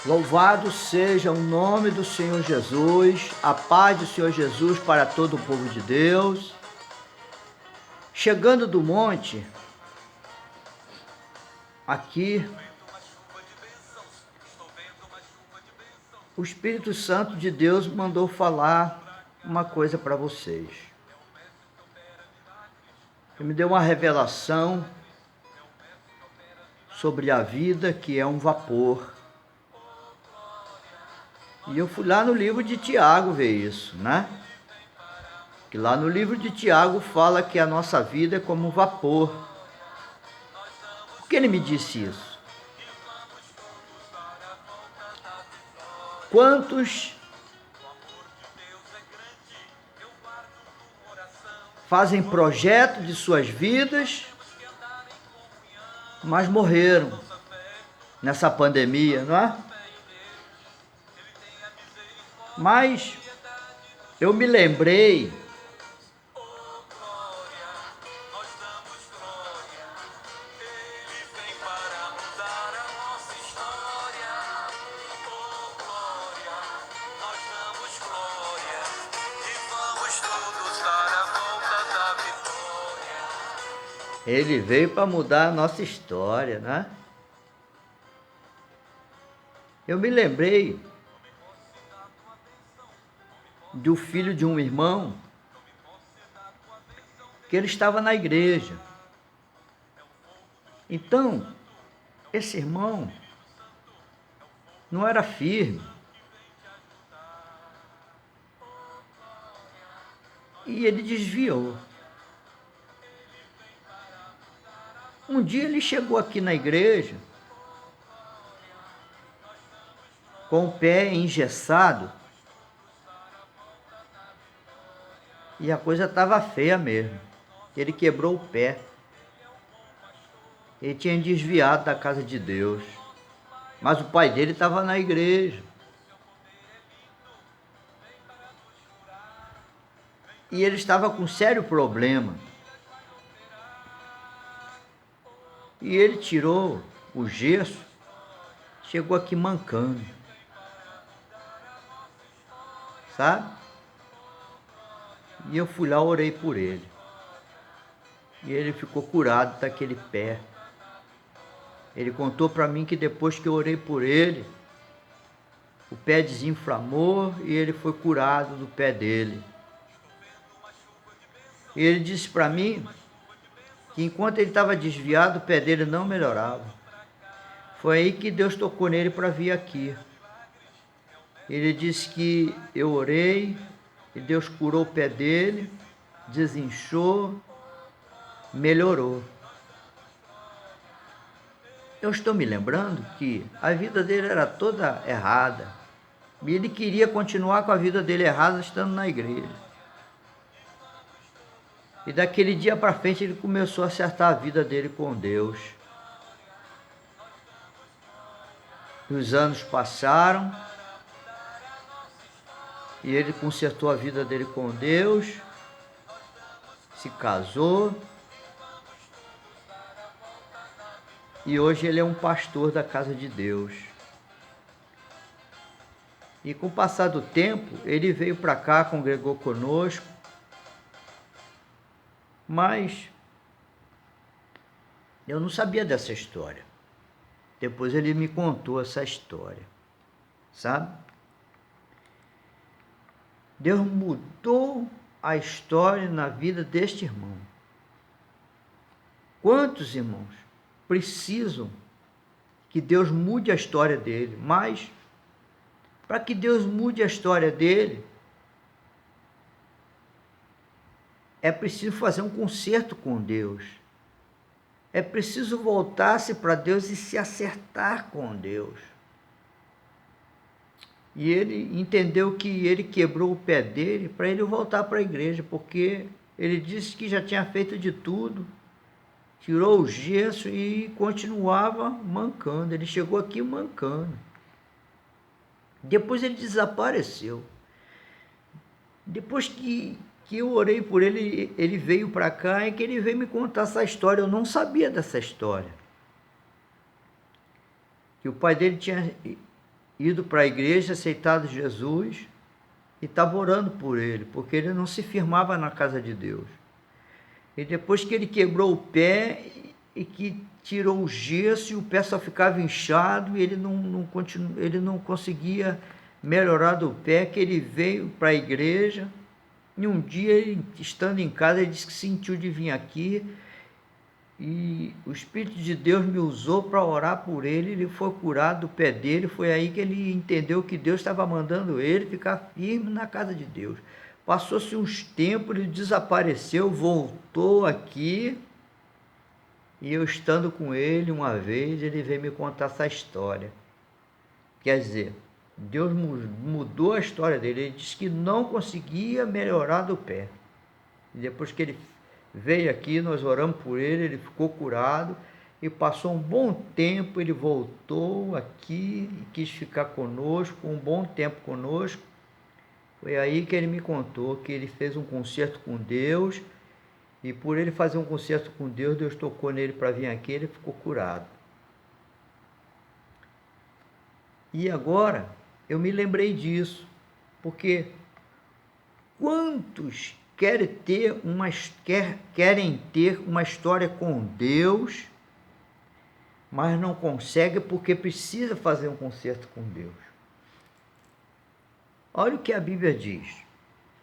Louvado seja o nome do Senhor Jesus, a paz do Senhor Jesus para todo o povo de Deus. Chegando do monte, aqui, o Espírito Santo de Deus mandou falar uma coisa para vocês. Ele me deu uma revelação sobre a vida, que é um vapor. E eu fui lá no livro de Tiago ver isso, né? Que lá no livro de Tiago fala que a nossa vida é como um vapor. Por que ele me disse isso? Quantos fazem projeto de suas vidas, mas morreram nessa pandemia, não é? Mas eu me lembrei ele veio para mudar a nossa história, né? Eu me lembrei do filho de um irmão que ele estava na igreja. Então, esse irmão não era firme. E ele desviou. Um dia ele chegou aqui na igreja com o pé engessado e a coisa estava feia mesmo. Ele quebrou o pé. Ele tinha desviado da casa de Deus. Mas o pai dele estava na igreja. E ele estava com sério problema. E ele tirou o gesso, chegou aqui mancando. Sabe? E eu fui lá, orei por ele. E ele ficou curado daquele pé. Ele contou para mim que depois que eu orei por ele, o pé desinflamou e ele foi curado do pé dele. E ele disse para mim que enquanto ele estava desviado, o pé dele não melhorava. Foi aí que Deus tocou nele para vir aqui. Ele disse que eu orei e Deus curou o pé dele, desinchou, melhorou. Eu estou me lembrando que a vida dele era toda errada. E ele queria continuar com a vida dele errada estando na igreja. E daquele dia para frente ele começou a acertar a vida dele com Deus. E os anos passaram. E ele consertou a vida dele com Deus. Se casou. E hoje ele é um pastor da casa de Deus. E com o passar do tempo, ele veio para cá, congregou conosco. Mas eu não sabia dessa história. Depois ele me contou essa história, sabe? Deus mudou a história na vida deste irmão. Quantos irmãos precisam que Deus mude a história dele? Mas para que Deus mude a história dele, é preciso fazer um concerto com Deus. É preciso voltar-se para Deus e se acertar com Deus. E ele entendeu que ele quebrou o pé dele para ele voltar para a igreja, porque ele disse que já tinha feito de tudo, tirou o gesso e continuava mancando. Ele chegou aqui mancando. Depois ele desapareceu. Depois que eu orei por ele, ele veio para cá, e que ele veio me contar essa história. Eu não sabia dessa história. Que o pai dele tinha ido para a igreja, aceitado Jesus e estava orando por ele, porque ele não se firmava na casa de Deus. E depois que ele quebrou o pé e que tirou o gesso e o pé só ficava inchado e ele não conseguia melhorar do pé, que ele veio para a igreja e um dia, ele, estando em casa, ele disse que sentiu de vir aqui e o Espírito de Deus me usou para orar por ele, ele foi curado do pé dele, foi aí que ele entendeu que Deus estava mandando ele ficar firme na casa de Deus. Passou-se uns tempos, ele desapareceu, voltou aqui, e eu estando com ele uma vez, ele veio me contar essa história. Quer dizer, Deus mudou a história dele, ele disse que não conseguia melhorar do pé. E depois que ele veio aqui, nós oramos por ele, ele ficou curado, e passou um bom tempo, ele voltou aqui e quis ficar conosco, um bom tempo conosco. Foi aí que ele me contou que ele fez um concerto com Deus, e por ele fazer um concerto com Deus, Deus tocou nele para vir aqui, ele ficou curado. E agora, eu me lembrei disso, porque quantos querem ter uma história com Deus, mas não conseguem porque precisa fazer um concerto com Deus. Olha o que a Bíblia diz.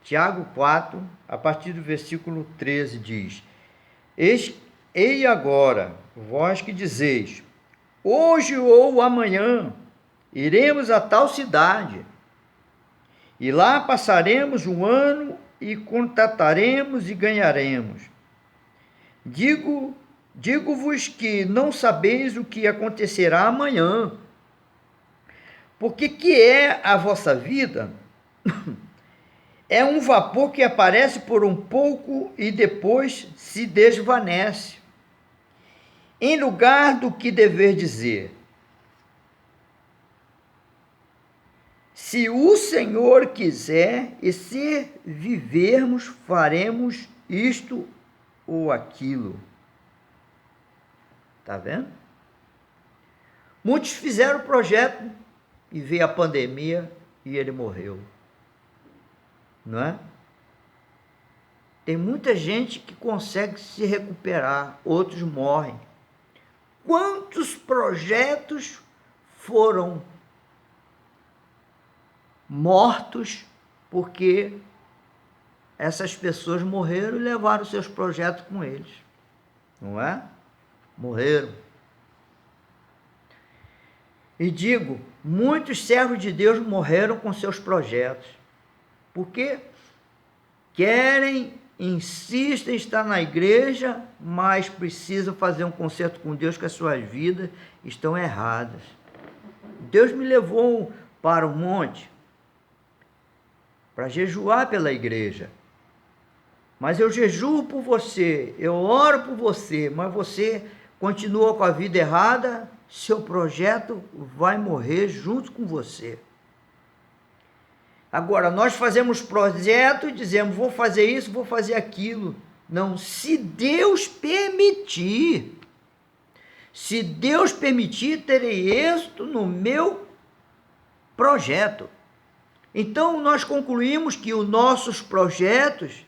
Tiago 4, a partir do versículo 13, diz: Ei agora, vós que dizeis, hoje ou amanhã iremos a tal cidade, e lá passaremos um ano e contataremos e ganharemos. Digo-vos que não sabeis o que acontecerá amanhã, porque que é a vossa vida? É um vapor que aparece por um pouco e depois se desvanece. Em lugar do que dever dizer, se o Senhor quiser, e se vivermos, faremos isto ou aquilo. Está vendo? Muitos fizeram o projeto e veio a pandemia e ele morreu. Não é? Tem muita gente que consegue se recuperar, outros morrem. Quantos projetos foram mortos porque essas pessoas morreram e levaram seus projetos com eles? Não é? Morreram. E digo, muitos servos de Deus morreram com seus projetos. Porque insistem em estar na igreja, mas precisam fazer um concerto com Deus, que as suas vidas estão erradas. Deus me levou para o monte para jejuar pela igreja. Mas eu jejuo por você, eu oro por você, mas você continua com a vida errada, seu projeto vai morrer junto com você. Agora, nós fazemos projeto e dizemos, vou fazer isso, vou fazer aquilo. Não, se Deus permitir, terei êxito no meu projeto. Então, nós concluímos que os nossos projetos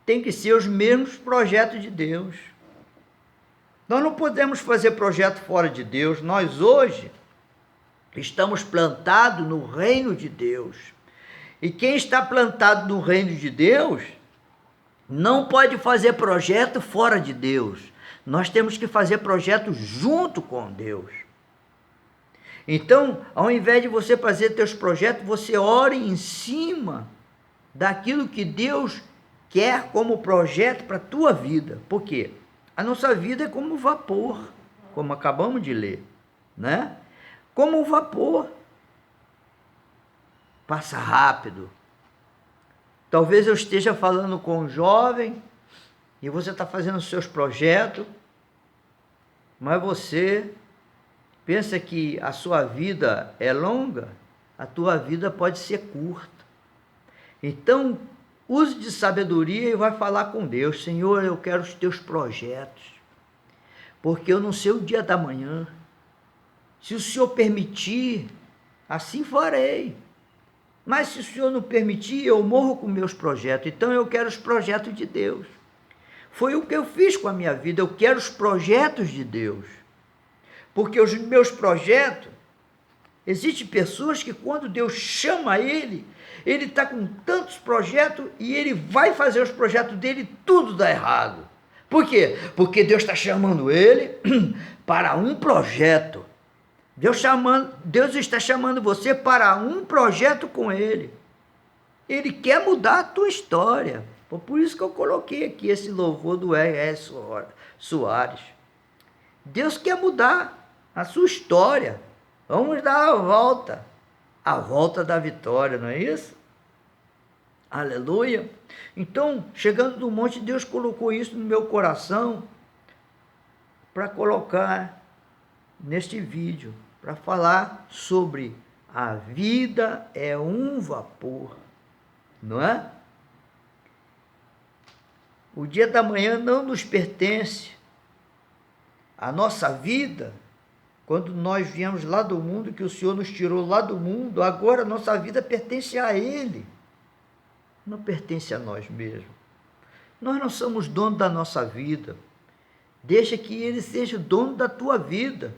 têm que ser os mesmos projetos de Deus. Nós não podemos fazer projeto fora de Deus. Nós hoje estamos plantados no reino de Deus. E quem está plantado no reino de Deus não pode fazer projeto fora de Deus. Nós temos que fazer projeto junto com Deus. Então, ao invés de você fazer teus projetos, você ore em cima daquilo que Deus quer como projeto para a tua vida. Por quê? A nossa vida é como vapor, como acabamos de ler, né? Como um vapor. Passa rápido. Talvez eu esteja falando com um jovem e você está fazendo os seus projetos, mas você pensa que a sua vida é longa, a tua vida pode ser curta. Então, use de sabedoria e vai falar com Deus. Senhor, eu quero os teus projetos, porque eu não sei o dia da manhã. Se o Senhor permitir, assim farei. Mas se o Senhor não permitir, eu morro com meus projetos. Então eu quero os projetos de Deus. Foi o que eu fiz com a minha vida. Eu quero os projetos de Deus. Porque os meus projetos, existem pessoas que quando Deus chama ele está com tantos projetos e ele vai fazer os projetos dele, tudo dá errado. Por quê? Porque Deus está chamando ele para um projeto. Deus está chamando você para um projeto com ele. Ele quer mudar a tua história. Por isso que eu coloquei aqui esse louvor do R.S. Soares. Deus quer mudar a sua história. Vamos dar a volta da vitória, não é isso? Aleluia. Então, chegando do monte, Deus colocou isso no meu coração para colocar neste vídeo, para falar sobre a vida é um vapor, não é? O dia da manhã não nos pertence. A nossa vida, quando nós viemos lá do mundo, que o Senhor nos tirou lá do mundo, agora a nossa vida pertence a Ele, não pertence a nós mesmos. Nós não somos donos da nossa vida. Deixa que Ele seja o dono da tua vida.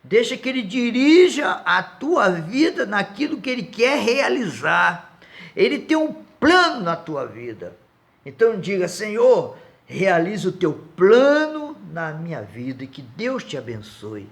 Deixa que Ele dirija a tua vida naquilo que Ele quer realizar. Ele tem um plano na tua vida. Então diga: Senhor, realiza o teu plano na minha vida e que Deus te abençoe.